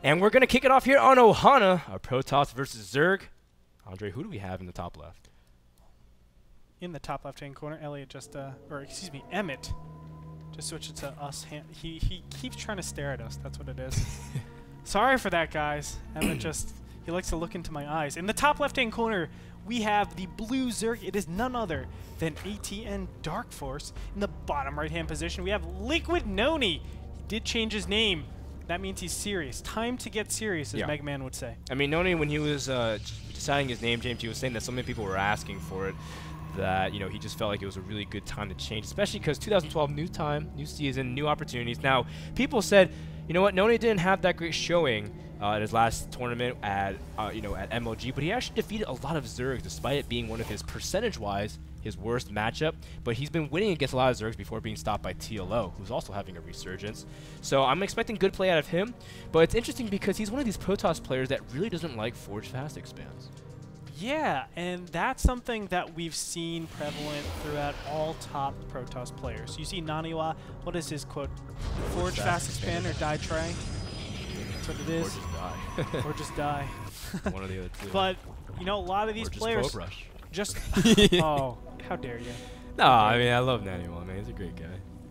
And we're going to kick it off here on Ohana, our Protoss versus Zerg. Andre, who do we have in the top left? In the top left-hand corner, Elliot just, or excuse me, Emmett just switched it to us. He keeps trying to stare at us. That's what it is. Sorry for that, guys. Emmett just, he likes to look into my eyes. In the top left-hand corner, we have the blue Zerg. It is none other than ATN Darkforce. In the bottom right-hand position, we have Liquid Nony. He did change his name. That means he's serious. Time to get serious, as Mega Man would say. I mean, Nony, when he was deciding his name change, he was saying that so many people were asking for it that, you know, he just felt like it was a really good time to change, especially because 2012, new time, new season, new opportunities. Now, people said, you know what, Nony didn't have that great showing at his last tournament at, you know, at MLG, but he actually defeated a lot of Zergs, despite it being one of his percentage-wise his worst matchup, but he's been winning against a lot of Zergs before being stopped by TLO, who's also having a resurgence. So I'm expecting good play out of him, but it's interesting because he's one of these Protoss players that really doesn't like Forge Fast expands. Yeah, and that's something that we've seen prevalent throughout all top Protoss players. You see Naniwa, what is his quote? Forge fast expand or die trying? That's what it is. Or just die. Or just die. One of the other two. But, you know, a lot of these players Rush. just... oh, how dare you. No, I mean, I love Naniwa, man. He's a great guy.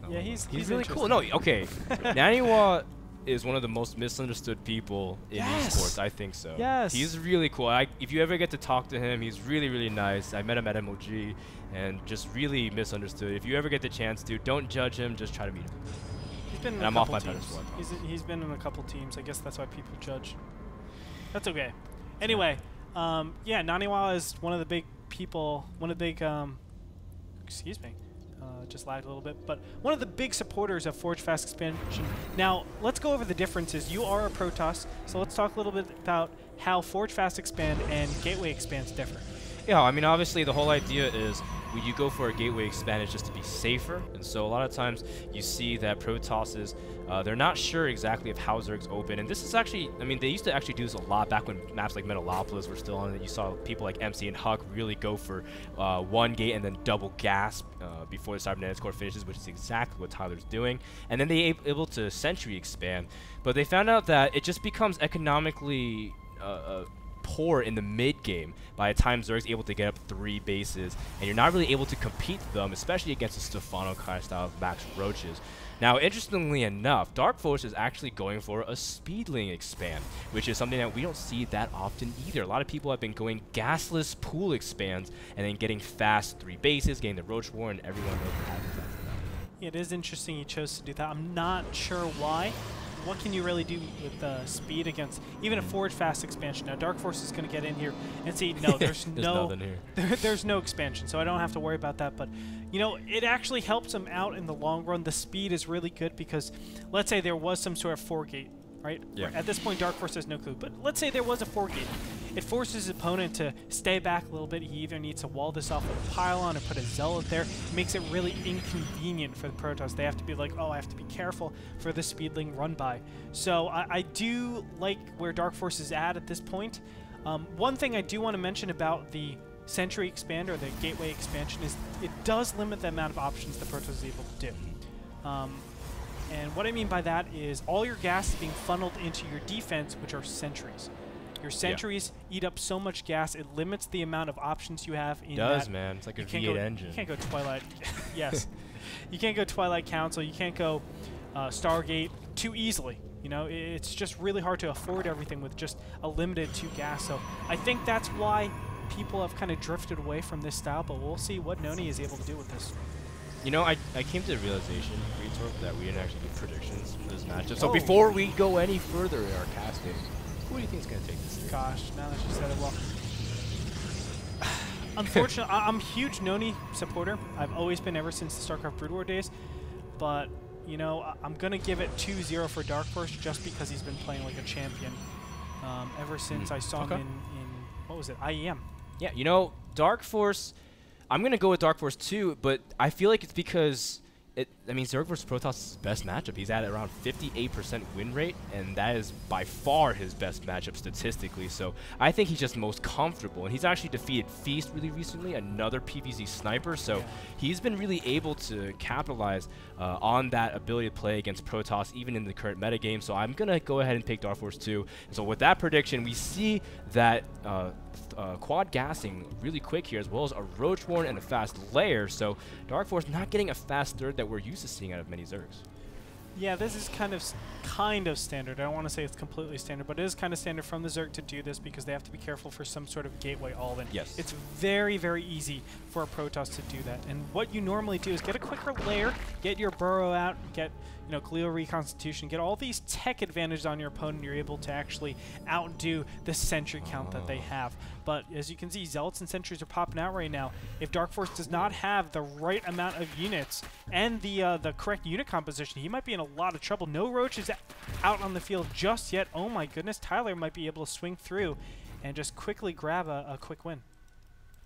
Yeah, he's really cool. No, okay. Naniwa is one of the most misunderstood people in esports. I think so. Yes. He's really cool. If you ever get to talk to him, he's really, really nice. I met him at MLG and just really misunderstood. If you ever get the chance to, don't judge him. Just try to meet him. He's been in a couple teams. He's been in a couple teams. I guess that's why people judge. That's okay. Anyway, yeah, Naniwa is one of the big people, one of the big, excuse me. Just lagged a little bit, but one of the big supporters of Forge Fast expansion. Now, let's go over the differences. You are a Protoss, so let's talk a little bit about how Forge Fast expand and Gateway expands differ. Yeah, I mean, obviously the whole idea is when you go for a Gateway expand, it's just to be safer. And so a lot of times you see that Protosses, they're not sure exactly of how Zergs open. And this is actually, I mean, they used to actually do this a lot back when maps like Metalopolis were still on it. You saw people like MC and Huck really go for one gate and then double gasp before the cybernetics core finishes, which is exactly what Tyler's doing. And then they able to Sentry expand. But they found out that it just becomes economically poor in the mid game by the time Zerg's able to get up 3 bases, and you're not really able to compete them, especially against the Stefano kind of style of Max Roaches. Now, interestingly enough, Darkforce is actually going for a Speedling expand, which is something that we don't see that often either. A lot of people have been going gasless pool expands and then getting fast 3 bases, getting the Roach War, and everyone knows what happens after that. Yeah, it is interesting he chose to do that. I'm not sure why. What can you really do with speed against even a Forge Fast expansion? Now, Darkforce is going to get in here and say, no, there's there's no expansion, so I don't have to worry about that. But, you know, it actually helps him out in the long run. The speed is really good because, let's say there was some sort of 4-gate, right? Yeah. At this point, Darkforce has no clue. But let's say there was a 4-gate. It forces his opponent to stay back a little bit. He either needs to wall this off with a pylon or put a Zealot there. It makes it really inconvenient for the Protoss. They have to be like, oh, I have to be careful for the Speedling run by. So I do like where Darkforce is at this point. One thing I do want to mention about the Sentry expand or the Gateway expansion is it does limit the amount of options the Protoss is able to do. And what I mean by that is all your gas is being funneled into your defense, which are sentries. Your sentries eat up so much gas, it limits the amount of options you have in that. Man. It's like a V8 engine. You can't go Twilight. Yes. You can't go Twilight Council. You can't go Stargate too easily. You know, it's just really hard to afford everything with just a limited 2 gas. So I think that's why people have kind of drifted away from this style, but we'll see what Nony is able to do with this. You know, I came to the realization, Gretorp, that we didn't actually do predictions for this matchup. So before we go any further in our casting, who do you think is going to take this? Gosh, now that you said it, well. Unfortunately, I'm a huge Nony supporter. I've always been ever since the StarCraft Brood War days. But, you know, I'm going to give it 2-0 for Darkforce just because he's been playing like a champion ever since I saw him in, what was it, IEM. Yeah, you know, Darkforce, I'm going to go with Darkforce too, but I feel like it's because I mean, Zerg versus Protoss is his best matchup. He's at around 58% win rate, and that is by far his best matchup statistically. So I think he's just most comfortable. And he's actually defeated Feast really recently, another PvZ sniper. So he's been really able to capitalize on that ability to play against Protoss, even in the current metagame. So I'm going to go ahead and pick Darkforce 2. And so with that prediction, we see that quad gassing really quick here, as well as a Roach Warren and a fast layer. So Darkforce not getting a fast third that we're used to seeing out of many Zergs. Yeah, this is kind of standard. I don't want to say it's completely standard, but it is kind of standard from the Zerg to do this because they have to be careful for some sort of gateway all-in. Yes. It's very, very easy for a Protoss to do that. And what you normally do is get a quicker layer, get your burrow out, get Glial reconstitution, get all these tech advantages on your opponent. You're able to actually outdo the sentry count that they have. But as you can see, Zealots and sentries are popping out right now. If Darkforce does not have the right amount of units and the correct unit composition, he might be in a lot of trouble. No Roach is out on the field just yet. Oh my goodness, Tyler might be able to swing through and just quickly grab a quick win.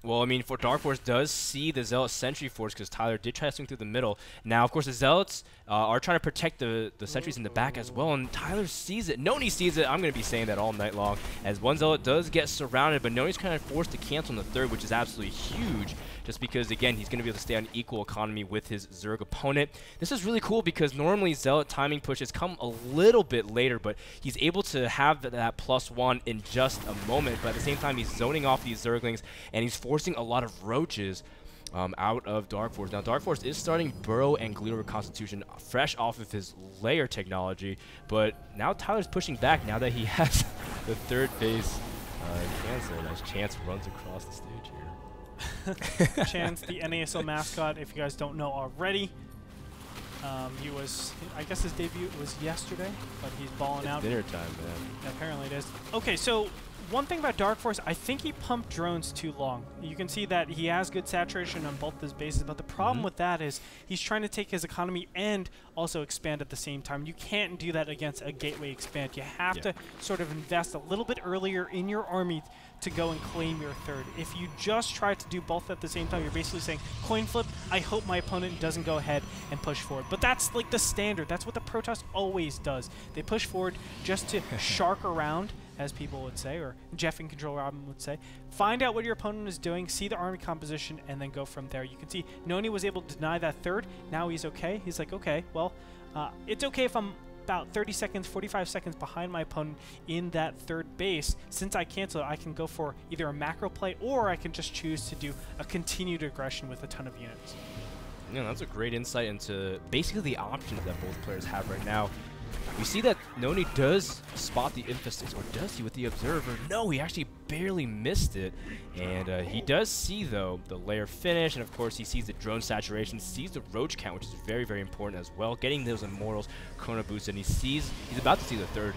Well, I mean, for Darkforce does see the Zealot Sentry Force because Tyler did try to swing through the middle. Now, of course, the Zealots are trying to protect the sentries in the back as well, and Tyler sees it. Nony sees it. I'm going to be saying that all night long, as one Zealot does get surrounded, but Nony's kind of forced to cancel on the third, which is absolutely huge, just because, again, he's going to be able to stay on equal economy with his Zerg opponent. This is really cool because normally Zealot timing pushes come a little bit later, but he's able to have that +1 in just a moment, but at the same time, he's zoning off these Zerglings, and he's forcing a lot of roaches out of Darkforce. Now, Darkforce is starting Burrow and Glial Reconstitution fresh off of his layer technology, but now Tyler's pushing back now that he has the third base canceled as Chance runs across the stage here. Chance, the NASL mascot, if you guys don't know already. He was, I guess his debut was yesterday, but he's balling out. Dinner time, man. Yeah, apparently it is. Okay, so one thing about Darkforce, I think he pumped drones too long. You can see that he has good saturation on both his bases, but the problem with that is he's trying to take his economy and also expand at the same time. You can't do that against a gateway expand. You have to sort of invest a little bit earlier in your army to go and claim your third. If you just try to do both at the same time, you're basically saying, coin flip, I hope my opponent doesn't go ahead and push forward. But that's like the standard. That's what the Protoss always does. They push forward just to shark around, as people would say, or Jeff and Control Robin would say. Find out what your opponent is doing, see the army composition, and then go from there. You can see Nony was able to deny that third. Now he's okay. He's like, okay, well, it's okay if I'm about 30 seconds, 45 seconds behind my opponent in that third base. Since I canceled, I can go for either a macro play or I can just choose to do a continued aggression with a ton of units. Yeah, that's a great insight into basically the options that both players have right now. We see that Nony does spot the Infestation, or does he with the Observer? No, he actually barely missed it. And he does see, though, the layer finish, and of course he sees the drone saturation, sees the Roach count, which is very, very important as well, getting those Immortals Chrono boosted, and he's about to see the third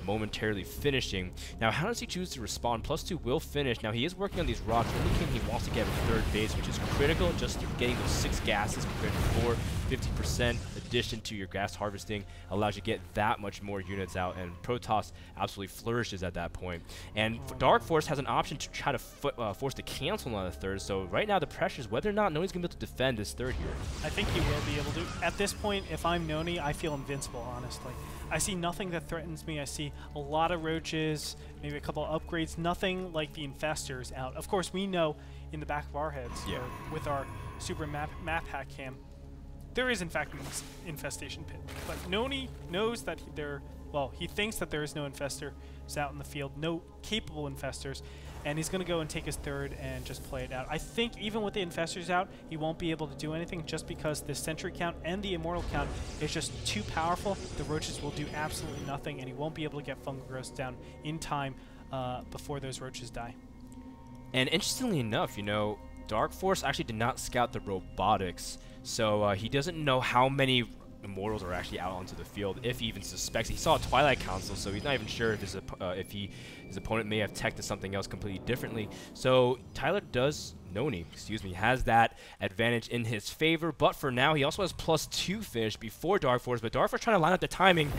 momentarily finishing. Now, how does he choose to respond? +2 will finish. Now, he is working on these rocks, indicating he wants to get a third base, which is critical just through getting those 6 gases compared to 4. 50% addition to your gas harvesting allows you to get that much more units out, and Protoss absolutely flourishes at that point. And Darkforce has an option to try to force the cancel on the third, so right now the pressure is whether or not Nony's going to be able to defend this third here. I think he will be able to. At this point, if I'm Nony, I feel invincible, honestly. I see nothing that threatens me. I see a lot of roaches, maybe a couple of upgrades, nothing like the infestors out. Of course, we know in the back of our heads, with our super map hack cam, there is in fact an infestation pit. But Nony knows that he thinks that there is no infestor out in the field, no capable infestors, and he's going to go and take his third and just play it out. I think even with the infestors out, he won't be able to do anything just because the sentry count and the immortal count is just too powerful. The roaches will do absolutely nothing, and he won't be able to get fungal growth down in time before those roaches die. And interestingly enough, Darkforce actually did not scout the robotics, so he doesn't know how many Immortals are actually out onto the field, if he even suspects. He saw a Twilight Council, so he's not even sure if his opponent may have teched to something else completely differently. So Nony has that advantage in his favor, but for now he also has +2 finish before Darkforce, but Darkforce trying to line up the timing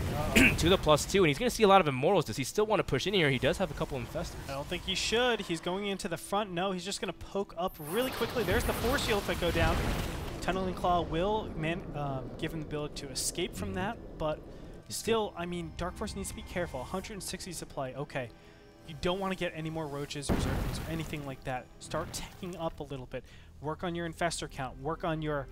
to the +2, and he's going to see a lot of Immortals. Does he still want to push in here? He does have a couple Infestors. I don't think he should. He's going into the front. No, he's just going to poke up really quickly. There's the Force Shields that go down. Tunneling Claw will give him the ability to escape from that, but still, I mean, Darkforce needs to be careful. 160 supply, okay. You don't want to get any more roaches or zerglings or anything like that. Start taking up a little bit. Work on your infestor count. Work on your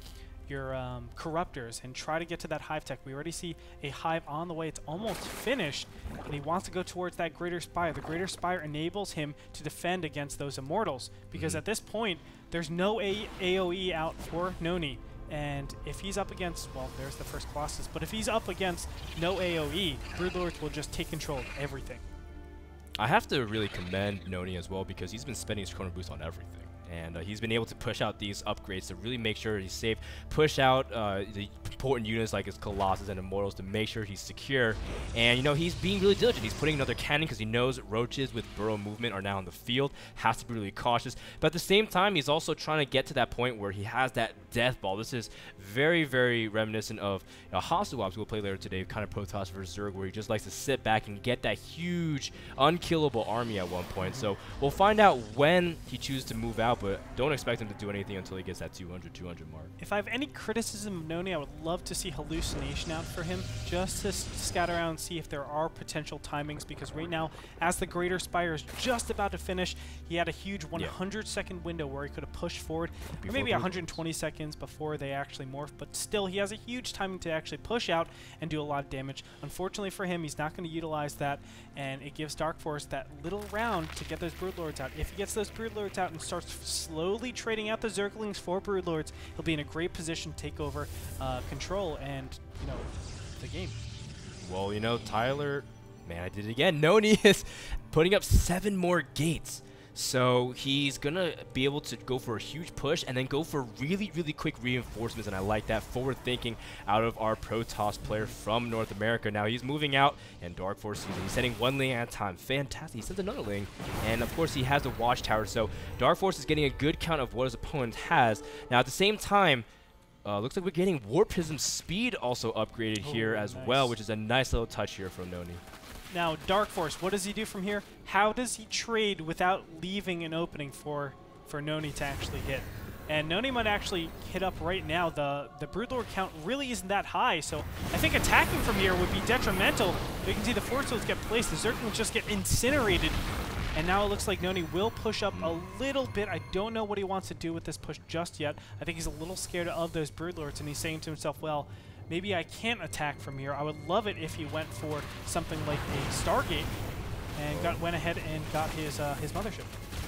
corruptors and try to get to that hive tech. We already see a hive on the way. It's almost finished, and he wants to go towards that Greater Spire. The Greater Spire enables him to defend against those immortals, because at this point, there's no AoE out for Nony. And if he's up against, well, there's the first Colossus, but if he's up against no AoE, Broodlords will just take control of everything. I have to really commend Nony as well, because he's been spending his Chrono Boost on everything. And he's been able to push out these upgrades to really make sure he's safe, push out the important units like his Colossus and Immortals to make sure he's secure. And, you know, he's being really diligent. He's putting another cannon because he knows roaches with burrow movement are now in the field. Has to be really cautious. But at the same time, he's also trying to get to that point where he has that death ball. This is very, very reminiscent of Hasuops, we'll play later today, kind of Protoss versus Zerg, where he just likes to sit back and get that huge, unkillable army at one point. So we'll find out when he chooses to move out, but don't expect him to do anything until he gets that 200 mark. If I have any criticism of Nony, I would love to see Hallucination out for him, just to scout around and see if there are potential timings, because right now, as the Greater Spire is just about to finish, he had a huge 100-second window where he could have pushed forward, or maybe 120 seconds before they actually morph, but still, he has a huge timing to actually push out and do a lot of damage. Unfortunately for him, he's not going to utilize that, and it gives Darkforce that little round to get those Broodlords out. If he gets those Broodlords out and starts slowly trading out the Zerglings for Broodlords, he'll be in a great position to take over control and, you know, the game. Well, you know, Tyler, man, I did it again. Nony is putting up 7 more gates. So he's going to be able to go for a huge push and then go for really, really quick reinforcements. And I like that forward thinking out of our Protoss player from North America. Now he's moving out, and Darkforce, he's sending 1 lane at a time. Fantastic. He sends another lane. And of course he has the watchtower. So Darkforce is getting a good count of what his opponent has. Now at the same time, looks like we're getting Warpism speed also upgraded here as well, which is a nice little touch here from Nony. Now, Darkforce, what does he do from here? How does he trade without leaving an opening for Nony to actually hit? And Nony might actually hit up right now. The Broodlord count really isn't that high, so I think attacking from here would be detrimental. You can see the Force Fields get placed, the Zerglings just get incinerated. And now it looks like Nony will push up a little bit. I don't know what he wants to do with this push just yet. I think he's a little scared of those Broodlords, and he's saying to himself, well, maybe I can't attack from here. I would love it if he went for something like a Stargate and went ahead and got his mothership.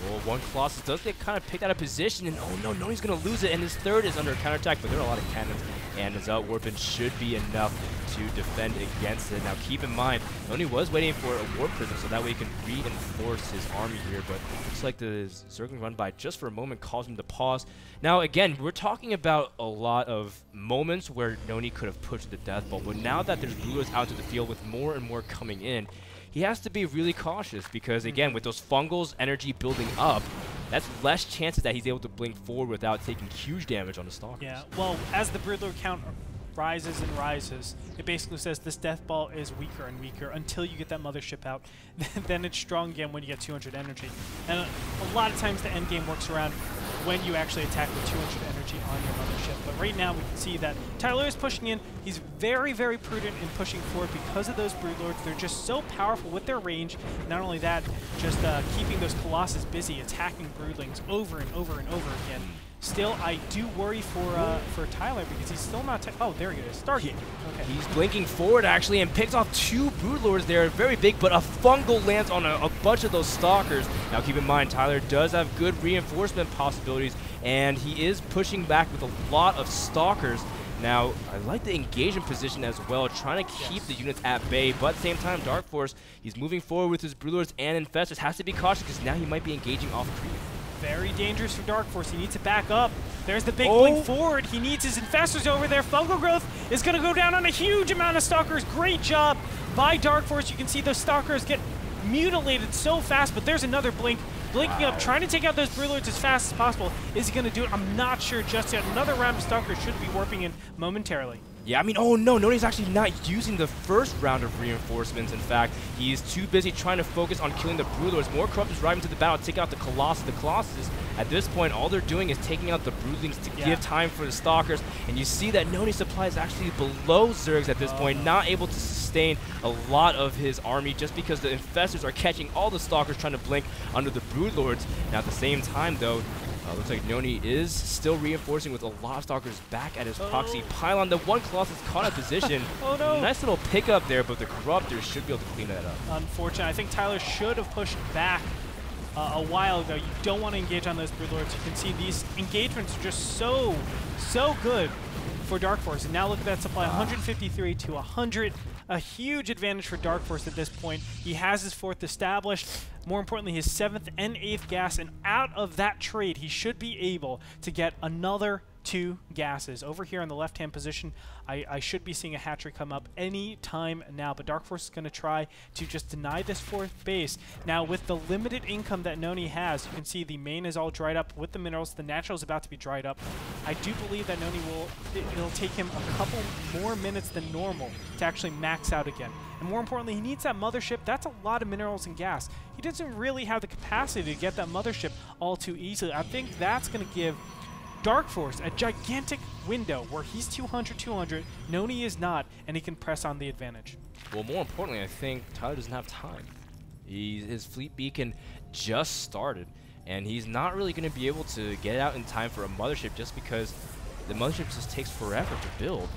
Well, one Colossus does get kind of picked out of position, and oh no, Nony's going to lose it, and his third is under counterattack, but there are a lot of cannons, and his Warpin should be enough to defend against it. Now keep in mind, Nony was waiting for a Warp Prism, so that way he can reinforce his army here, but looks like the Zergling run by just for a moment caused him to pause. Now again, we're talking about a lot of moments where Nony could have pushed the death ball, but now that there's Broodlords out to the field with more and more coming in, he has to be really cautious because, again, with those fungals energy building up, that's less chances that he's able to blink forward without taking huge damage on the Stalkers. Yeah, well, as the Broodlord count rises and rises, it basically says this death ball is weaker and weaker until you get that mothership out. Then it's strong again when you get 200 energy. And a lot of times the end game works around when you actually attack with 200 energy on your mothership. But right now we can see that Tyler is pushing in. He's very, very prudent in pushing forward because of those Broodlords. They're just so powerful with their range. Not only that, just keeping those Colossus busy, attacking Broodlings over and over and over again. Still, I do worry for Tyler because he's still not... Oh, there he is. Stargate. Okay. He's blinking forward, actually, and picks off 2 Broodlords there. Very big, but a fungal lands on a bunch of those Stalkers. Now, keep in mind, Tyler does have good reinforcement possibilities, and he is pushing back with a lot of Stalkers. Now, I like the engagement position as well, trying to keep the units at bay, but at the same time, Darkforce, he's moving forward with his Broodlords and Infestors. Has to be cautious because now he might be engaging off creep. Very dangerous for Darkforce. He needs to back up. There's the big blink forward. He needs his Infestors over there. Fungal Growth is going to go down on a huge amount of Stalkers. Great job by Darkforce. You can see those Stalkers get mutilated so fast, but there's another blink. Blinking up, trying to take out those Broodlords as fast as possible. Is he going to do it? I'm not sure just yet. Another round of Stalkers should be warping in momentarily. Yeah, I mean, oh no, Nony's actually not using the first round of reinforcements. In fact, he is too busy trying to focus on killing the Broodlords. More Corruptors arriving to the battle, taking out the Colossus. The Colossus, at this point, all they're doing is taking out the Broodlings to give time for the Stalkers. And you see that Nony's supply is actually below Zerg's at this point, not able to sustain a lot of his army just because the Infestors are catching all the Stalkers trying to blink under the Broodlords. Now, at the same time, though, looks like Nony is still reinforcing with a lot of Stalkers back at his proxy pylon. The one Colossus caught a position. Nice little pickup there, but the Corruptors should be able to clean that up. Unfortunate. I think Tyler should have pushed back a while ago. You don't want to engage on those Broodlords. You can see these engagements are just so good for Darkforce. And now look at that supply, 153 to 100. A huge advantage for Darkforce at this point. He has his 4th established. More importantly, his 7th and 8th gas. And out of that trade, he should be able to get another 2 gases. Over here on the left-hand position, I should be seeing a hatchery come up any time now, but Darkforce is going to try to just deny this 4th base. Now, with the limited income that Nony has, you can see the main is all dried up with the minerals. The natural is about to be dried up. I do believe that Nony it'll take him a couple more minutes than normal to actually max out again. And more importantly, he needs that mothership. That's a lot of minerals and gas. He doesn't really have the capacity to get that mothership all too easily. I think that's going to give Darkforce a gigantic window where he's 200, Nony is not, and he can press on the advantage. Well, more importantly, I think Tyler doesn't have time. His fleet beacon just started, and he's not really going to be able to get it out in time for a mothership just because the mothership just takes forever to build.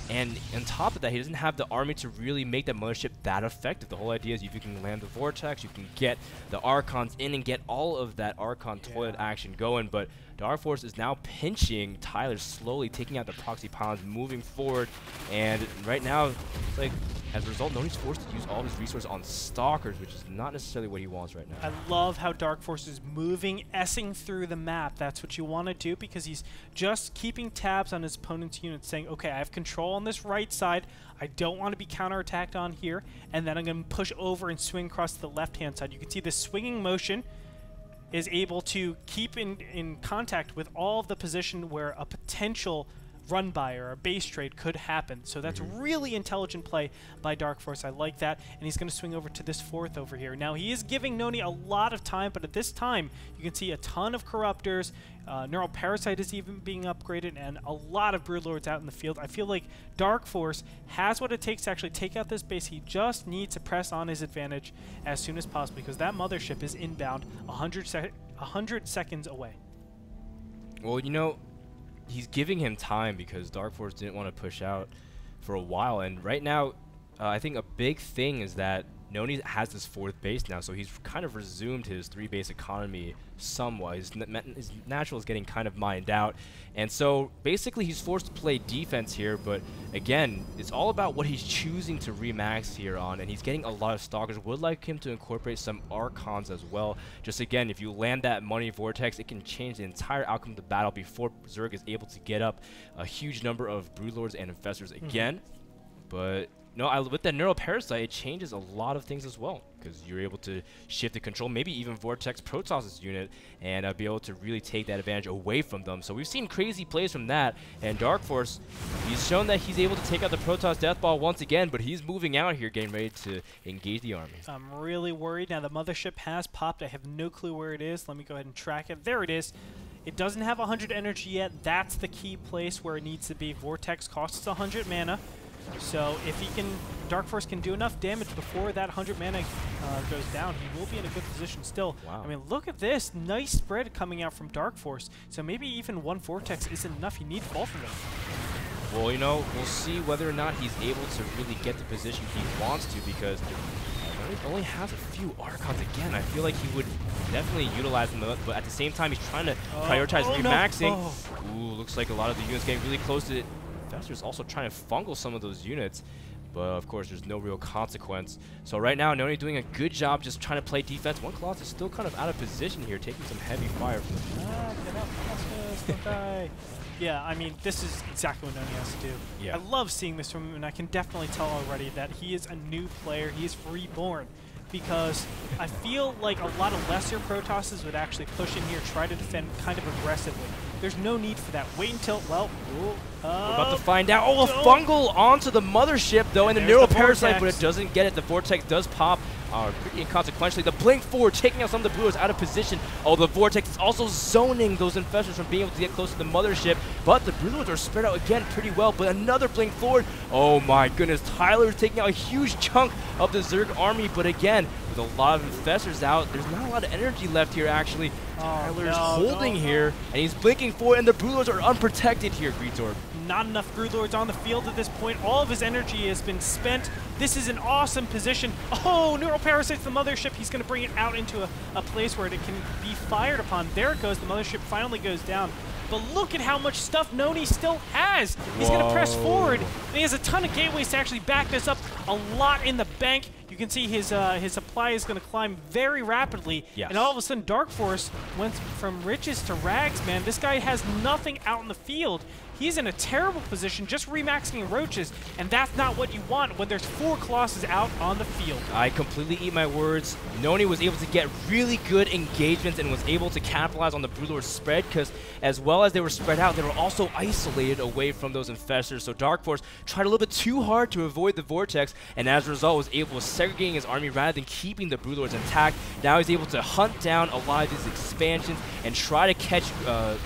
And on top of that, he doesn't have the army to really make that mothership that effective. The whole idea is if you can land the Vortex, you can get the Archons in and get all of that Archon toilet action going. But Darkforce is now pinching Tyler, slowly taking out the proxy pylons, moving forward. And right now, it's like, as a result, Nony's forced to use all of his resources on Stalkers, which is not necessarily what he wants right now. I love how Darkforce is moving, S-ing through the map. That's what you want to do because he's just keeping tabs on his opponent's units, saying, okay, I have control on this right side. I don't want to be counterattacked on here. And then I'm going to push over and swing across to the left-hand side. You can see the swinging motion is able to keep in contact with all of the position where a potential run by or a base trade could happen. So that's really intelligent play by Darkforce. I like that. And he's going to swing over to this 4th over here. Now, he is giving Nony a lot of time, but at this time, you can see a ton of Corruptors. Neural Parasite is even being upgraded, and a lot of Broodlords out in the field. I feel like Darkforce has what it takes to actually take out this base. He just needs to press on his advantage as soon as possible because that mothership is inbound 100 seconds away. Well, you know, he's giving him time because Darkforce didn't want to push out for a while. And right now, I think a big thing is that Nony has this 4th base now, so he's kind of resumed his 3-base economy somewhat. His natural is getting kind of mined out. And so basically he's forced to play defense here, but again, it's all about what he's choosing to remax here on, and he's getting a lot of Stalkers. Would like him to incorporate some Archons as well. Just again, if you land that money Vortex, it can change the entire outcome of the battle before Zerg is able to get up a huge number of Broodlords and Infestors again. But no, with that Neural Parasite, it changes a lot of things as well, because you're able to shift the control, maybe even Vortex Protoss' unit, and be able to really take that advantage away from them. So we've seen crazy plays from that, and Darkforce, he's shown that he's able to take out the Protoss Death Ball once again, but he's moving out here, getting ready to engage the army. I'm really worried. Now, the mothership has popped. I have no clue where it is. Let me go ahead and track it. There it is. It doesn't have 100 energy yet. That's the key place where it needs to be. Vortex costs 100 mana. So if he can, Darkforce can do enough damage before that 100 mana goes down, he will be in a good position still. Wow. I mean, look at this. Nice spread coming out from Darkforce. So maybe even one Vortex isn't enough. He needs both of them. Well, you know, we'll see whether or not he's able to really get the position he wants to, because he only has a few Archons again. I feel like he would definitely utilize them, but at the same time, he's trying to prioritize remaxing. No. Ooh, looks like a lot of the units getting really close to it. Infestor's also trying to fungal some of those units, but of course there's no real consequence. So right now, Nony doing a good job just trying to play defense. One Colossus is still kind of out of position here, taking some heavy fire from the get up, Colossus, don't die. Yeah, I mean, this is exactly what Nony has to do. Yeah. I love seeing this from him, and I can definitely tell already that he is a new player. He is reborn, because I feel like a lot of lesser Protosses would actually push in here, try to defend kind of aggressively. There's no need for that. Wait until, well, we're about to find out. Oh, a fungal onto the mothership, though, and the neural parasite, but it doesn't get it. The vortex does pop. Pretty inconsequentially. The blink forward, taking out some of the Brewers out of position. Oh, the vortex is also zoning those infestors from being able to get close to the mothership. But the Brewers are spread out again pretty well. But another blink forward. Oh my goodness, Tyler's taking out a huge chunk of the Zerg army. But again, with a lot of infestors out, there's not a lot of energy left here actually. Tyler's holding here, and he's blinking forward, and the Brewers are unprotected here, Gretorp. Not enough Broodlords on the field at this point. All of his energy has been spent. This is an awesome position. Oh, Neural Parasite's the mothership. He's going to bring it out into a place where it can be fired upon. There it goes. The mothership finally goes down. But look at how much stuff Nony still has. He's going to press forward, and he has a ton of gateways to actually back this up. A lot in the bank. You can see his supply is going to climb very rapidly. Yes. And all of a sudden, Darkforce went from riches to rags, man. This guy has nothing out in the field. He's in a terrible position, just remaxing roaches, and that's not what you want when there's 4 Colossus out on the field. I completely eat my words. Nony was able to get really good engagements and was able to capitalize on the Broodlord spread, because as well as they were spread out, they were also isolated away from those infestors. So Darkforce tried a little bit too hard to avoid the vortex, and as a result was able to segregate his army rather than keeping the Broodlords intact. Now he's able to hunt down a lot of these expansions and try to catch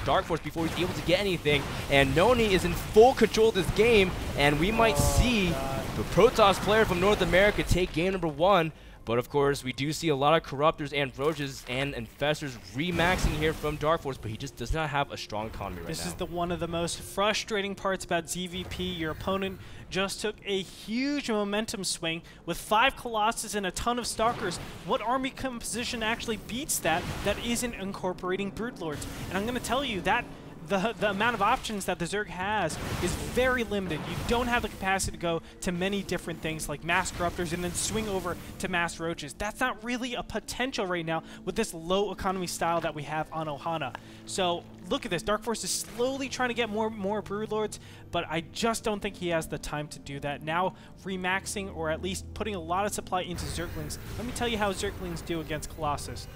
Darkforce before he's able to get anything. And Nony is in full control of this game, and we might see the Protoss player from North America take game number 1. But of course, we do see a lot of Corruptors and Roaches and Infestors remaxing here from Darkforce, but he just does not have a strong economy right now. This is one of the most frustrating parts about ZVP. Your opponent just took a huge momentum swing with 5 Colossus and a ton of Stalkers. What army composition actually beats that isn't incorporating Broodlords? And I'm going to tell you that the amount of options that the Zerg has is very limited. You don't have the capacity to go to many different things like mass Corruptors and then swing over to mass Roaches. That's not really a potential right now with this low economy style that we have on Ohana. So look at this. Darkforce is slowly trying to get more Broodlords, but I just don't think he has the time to do that. Now remaxing, or at least putting a lot of supply into Zerglings. Let me tell you how Zerglings do against Colossus.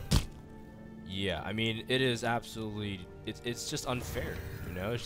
Yeah, I mean, it is absolutely, it's just unfair, you know?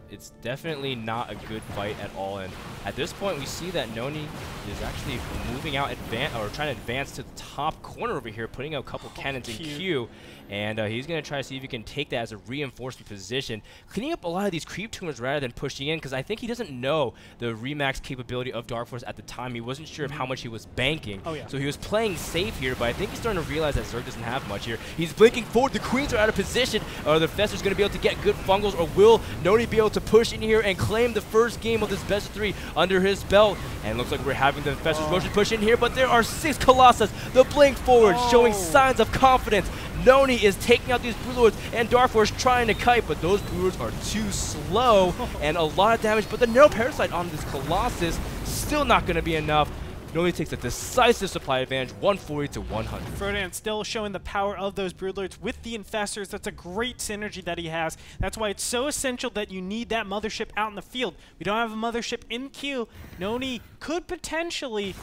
It's definitely not a good fight at all, and at this point we see that Nony is actually moving out, trying to advance to the top corner over here, putting out a couple cannons in queue, and he's going to try to see if he can take that as a reinforcement position, cleaning up a lot of these creep tumors rather than pushing in, because I think he doesn't know the remax capability of Darkforce at the time. He wasn't sure of how much he was banking, so he was playing safe here, but I think he's starting to realize that Zerg doesn't have much here. He's blinking forward, the Queens are out of position, are the Fester's going to be able to get good fungals, or will Nony be able to push in here and claim the first game of this best of 3 under his belt? And it looks like we're having the Fester's motion push in here, but there are 6 Colossus, the blink forward, showing signs of confidence. Nony is taking out these Broodlords, and Darkforce trying to kite, but those Broodlords are too slow, and a lot of damage, but the Neural Parasite on this Colossus still not going to be enough. Nony takes a decisive supply advantage, 140 to 100. Frodan still showing the power of those Broodlords with the Infestors. That's a great synergy that he has. That's why it's so essential that you need that mothership out in the field. We don't have a mothership in queue. Nony could potentially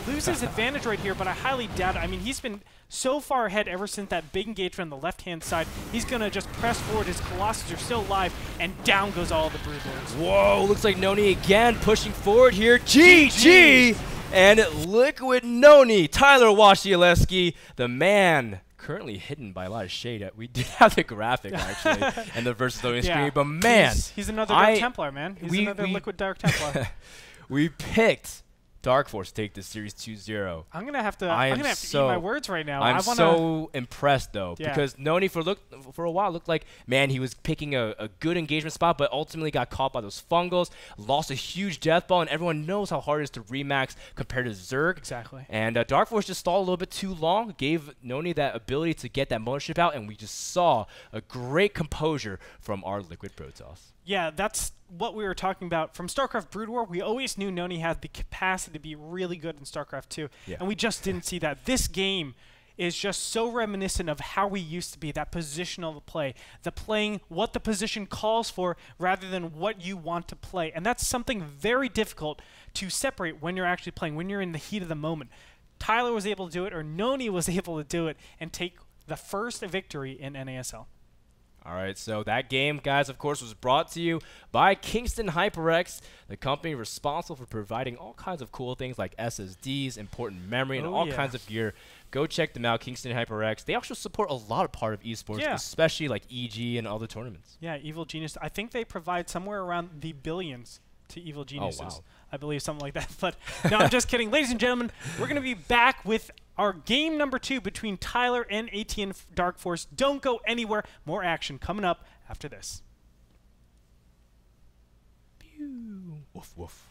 lose his advantage right here, but I highly doubt it. I mean, he's been so far ahead ever since that big engagement on the left-hand side. He's going to just press forward. His Colossus are still alive, and down goes all the Broodlords. Whoa, looks like Nony again pushing forward here. GG! And Liquid Nony, Tyler Wasielewski, the man currently hidden by a lot of shade. We did have the graphic, actually, and the versus loading screen, but man. He's another Dark Templar, man. He's another Liquid Dark Templar. We picked Darkforce to take this series 2-0. I'm gonna have to eat my words right now. I'm so impressed though, because Nony for a while looked like, man, he was picking a good engagement spot, but ultimately got caught by those fungals, lost a huge death ball, and everyone knows how hard it is to remax compared to Zerg. Exactly. And Darkforce just stalled a little bit too long, gave Nony that ability to get that mothership out, and we just saw a great composure from our Liquid Protoss. Yeah, that's what we were talking about. From StarCraft Brood War, we always knew Nony had the capacity to be really good in StarCraft 2, and we just didn't see that. This game is just so reminiscent of how we used to be, that positional play, the playing what the position calls for rather than what you want to play. And that's something very difficult to separate when you're actually playing, when you're in the heat of the moment. Tyler was able to do it, or Nony was able to do it, and take the first victory in NASL. All right, so that game, guys, of course, was brought to you by Kingston HyperX, the company responsible for providing all kinds of cool things like SSDs, important memory, and all kinds of gear. Go check them out, Kingston HyperX. They also support a lot of part of esports, especially like EG and other tournaments. Yeah, Evil Genius. I think they provide somewhere around the billions to Evil Geniuses. Oh, wow. I believe something like that. But no, I'm just kidding. Ladies and gentlemen, we're going to be back with our game number 2 between Tyler and ATN Darkforce. Don't go anywhere. More action coming up after this. Pew. Woof, woof.